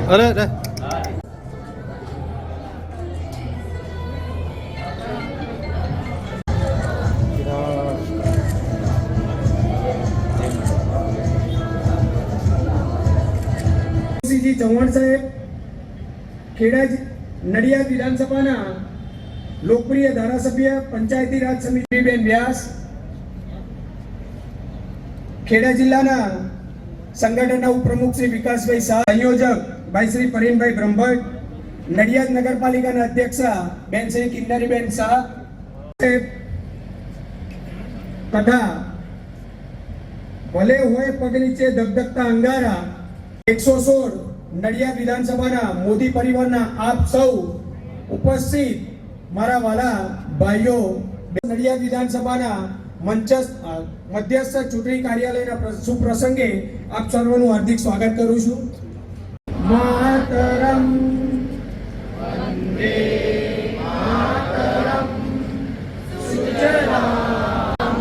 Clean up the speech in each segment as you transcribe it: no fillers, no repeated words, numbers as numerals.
અરે અરે ચૌહાણ સાહેબ ખેડા નડિયાદ વિધાનસભાના લોકપ્રિય ધારાસભ્ય પંચાયતી રાજ સમિતિ બેન વ્યાસ, ખેડા જિલ્લાના સંગઠનના ઉપપ્રમુખ શ્રી વિકાસભાઈ શાહ, સંયોજક ભાઈ શ્રી પરેનભાઈ બ્રહ્મભટ્ટ, નડિયાદ નગરપાલિકાના અધ્યક્ષા બેન શ્રી કિન્નરીબેન શાહ તથા ભલે હોય પગ નીચે ધગધગતા અંગારા 116 નડિયાદ વિધાનસભાના મોદી પરિવારના આપ સૌ ઉપસ્થિત મારા વાલા ભાઈઓ, નડિયાદ વિધાનસભાના મધ્યસ્થ ચૂંટણી કાર્યાલયના સુપ્રસંગે આપ સર્વનું હાર્દિક સ્વાગત કરું છું. માતરમ વંદે માતરમ સુજલામ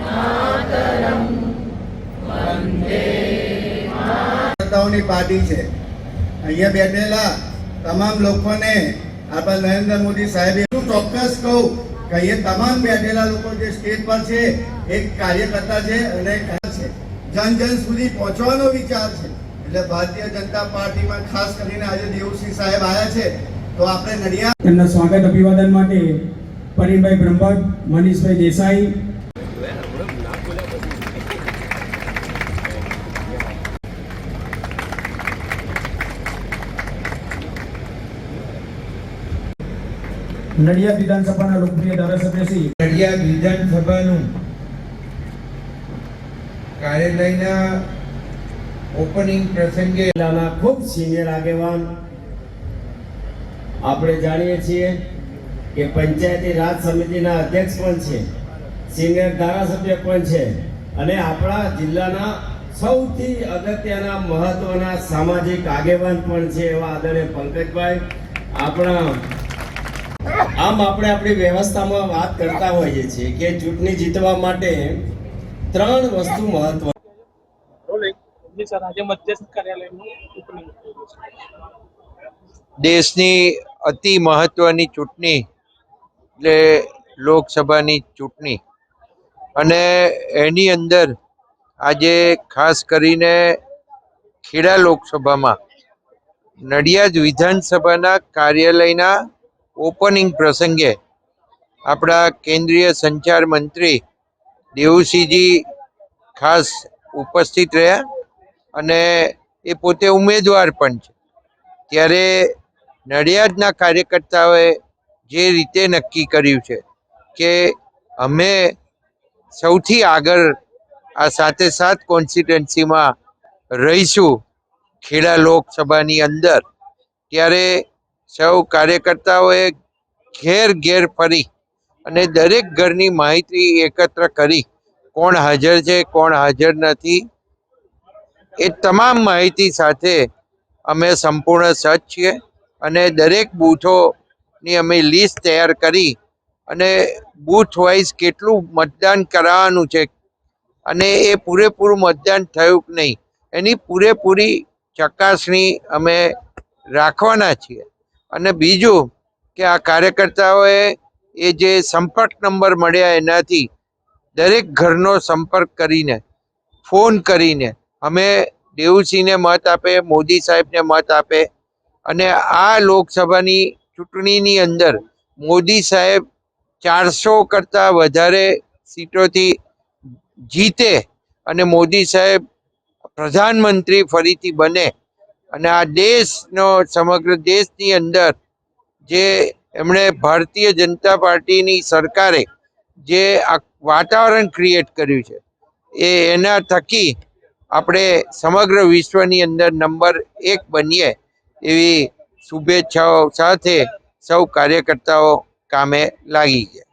માતરમ વંદે ની પાર્ટી છે. અહીંયા બેઠેલા તમામ લોકોને આપણા નરેન્દ્ર મોદી સાહેબે હું ચોક્કસ કહું કે અહીંયા તમામ બેઠેલા લોકો જે સ્ટેજ પર છે એક કાર્યકર્તા છે અને છે જન જન સુધી પહોંચવાનો વિચાર છે. એટલે ભારતીય જનતા પાર્ટીમાં ખાસ કરીને આજે દેવુસિંહ સાહેબ આવ્યા છે તો આપણે નડિયાદ તેમના સ્વાગત અભિવાદન માટે પરેનભાઈ બ્રહ્મભટ્ટ, મનીષભાઈ દેસાઈ, નડિયાદ વિધાનસભાના લોકપ્રિય ધારાસભ્ય શ્રી નડિયાદ વિધાનસભાનું કાર્યાલયના ઓપનિંગ પ્રસંગે ખૂબ સિનિયર આગેવાન આપણે જાણીએ છીએ કે પંચાયતી રાજ સમિતિના અધ્યક્ષ પણ છે, સિનિયર ધારાસભ્ય પણ છે અને આપણા જિલ્લાના સૌથી અગત્યના મહત્વના સામાજિક આગેવાન પણ છે એવા આદરણીય પંકજભાઈ. આમ આપણે આપણી વ્યવસ્થામાં વાત કરતા હોઈએ છીએ કે ચૂંટણી જીતવા માટે 3 વસ્તુ મહત્વ. દેશની અતિ મહત્વની ચૂંટણી એટલે લોકસભાની ચૂંટણી અને એની અંદર આજે ખાસ કરીને ખેડા લોકસભામાં નડિયાદ વિધાનસભાના કાર્યાલયના ઓપનિંગ પ્રસંગે આપણા કેન્દ્રીય સંચાર મંત્રી દેવુસિંહજી ખાસ ઉપસ્થિત રહ્યા અને એ પોતે ઉમેદવાર પણ છે. ત્યારે નડિયાદના કાર્યકર્તાઓએ જે રીતે નક્કી કર્યું છે કે અમે સૌથી આગળ આ 7 કોન્સ્ટિટ્યુન્સીમાં રહીશું ખેડા લોકસભાની અંદર, ત્યારે સૌ કાર્યકર્તાઓએ ઘેર ફરી અને દરેક ઘરની માહિતી એકત્ર કરી કોણ હાજર છે કોણ હાજર નથી એ તમામ માહિતી સાથે અમે સંપૂર્ણ સજ્જ છીએ અને દરેક બૂથોની અમે લિસ્ટ તૈયાર કરી અને બૂથ વાઇઝ કેટલું મતદાન કરાવવાનું છે અને એ પૂરેપૂરું મતદાન થયું કે નહીં એની પૂરેપૂરી ચકાસણી અમે રાખવાના છીએ. અને બીજું કે આ કાર્યકર્તાઓએ એ જે સંપર્ક નંબર મળ્યા એનાથી દરેક ઘરનો સંપર્ક કરીને ફોન કરીને અમે દેવુસિંહને મત આપે, મોદી સાહેબને મત આપે અને આ લોકસભાની ચૂંટણીની અંદર મોદી સાહેબ 400 કરતાં વધારે સીટોથી જીતે અને મોદી સાહેબ પ્રધાનમંત્રી ફરીથી બને અને આ દેશનો સમગ્ર દેશની અંદર જે એમણે ભારતીય જનતા પાર્ટીની સરકારે જે આ વાતાવરણ ક્રિએટ કર્યું છે એના થકી આપણે સમગ્ર વિશ્વની અંદર નંબર 1 બનીએ એવી શુભેચ્છાઓ સાથે સૌ કાર્યકર્તાઓ કામે લાગી ગયા.